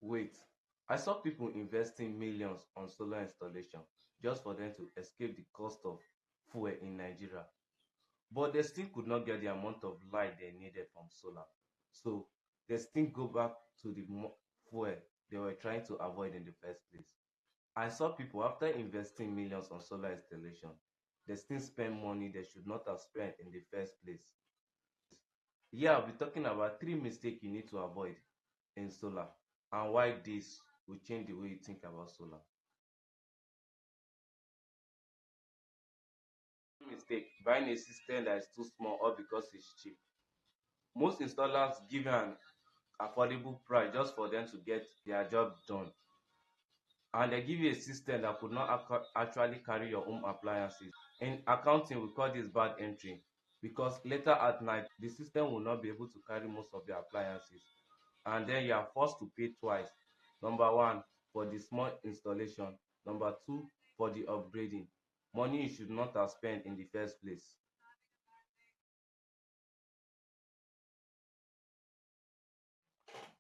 Wait, I saw people investing millions on solar installation just for them to escape the cost of fuel in Nigeria. But they still could not get the amount of light they needed from solar. So they still go back to the fuel they were trying to avoid in the first place. I saw people after investing millions on solar installation, they still spend money they should not have spent in the first place. Here I'll be talking about three mistakes you need to avoid in solar and why this will change the way you think about solar. Mistake, buying a system that is too small or because it's cheap. Most installers give an affordable price just for them to get their job done. And they give you a system that could not actually carry your home appliances. In accounting, we call this bad entry because later at night, the system will not be able to carry most of the appliances. And then you are forced to pay twice. Number one, for the small installation. Number two, for the upgrading. Money you should not have spent in the first place.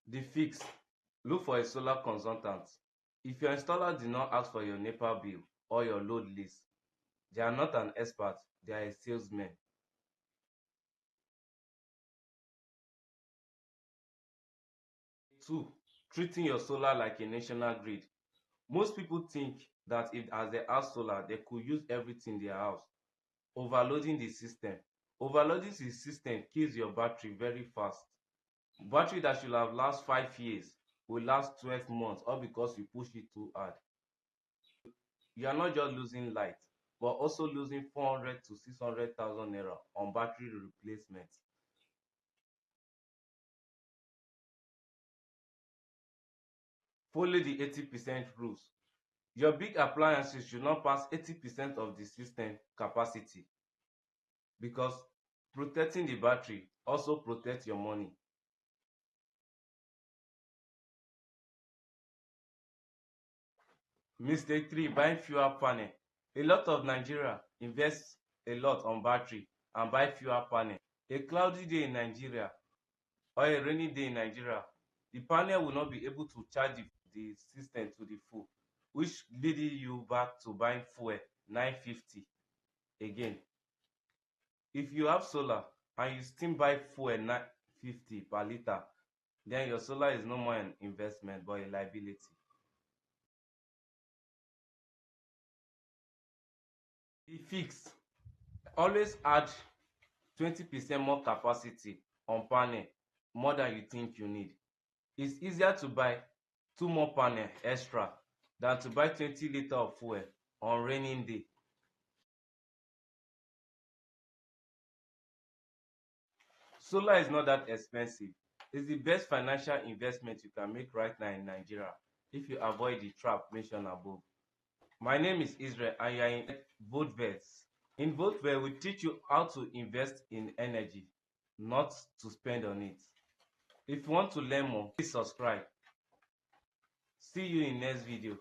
The fix: look for a solar consultant. If your installer did not ask for your NEPA bill or your load list, they are not an expert, they are a salesman. Two, treating your solar like a national grid. Most people think that if as they have solar, they could use everything in their house, overloading the system. Overloading the system kills your battery very fast. Battery that should have last 5 years will last 12 months, all because you push it too hard. You are not just losing light, but also losing 400 to 600,000 naira on battery replacement. Follow the 80% rules. Your big appliances should not pass 80% of the system capacity because protecting the battery also protects your money. Mistake 3, buying fewer panel. A lot of Nigeria invest a lot on battery and buy fewer panel. A cloudy day in Nigeria or a rainy day in Nigeria, the panel will not be able to charge the system to the full, which leading you back to buying fuel 950 again. If you have solar and you still buy fuel 950 per liter, then your solar is no more an investment but a liability. The fix: always add 20% more capacity on panel more than you think you need. It's easier to buy two more panel extra than to buy 20 liters of fuel on raining day. Solar is not that expensive. It's the best financial investment you can make right now in Nigeria if you avoid the trap mentioned above. My name is Israel and you are in VoltvestNG. In VoltvestNG, we teach you how to invest in energy, not to spend on it. If you want to learn more, please subscribe. See you in next video.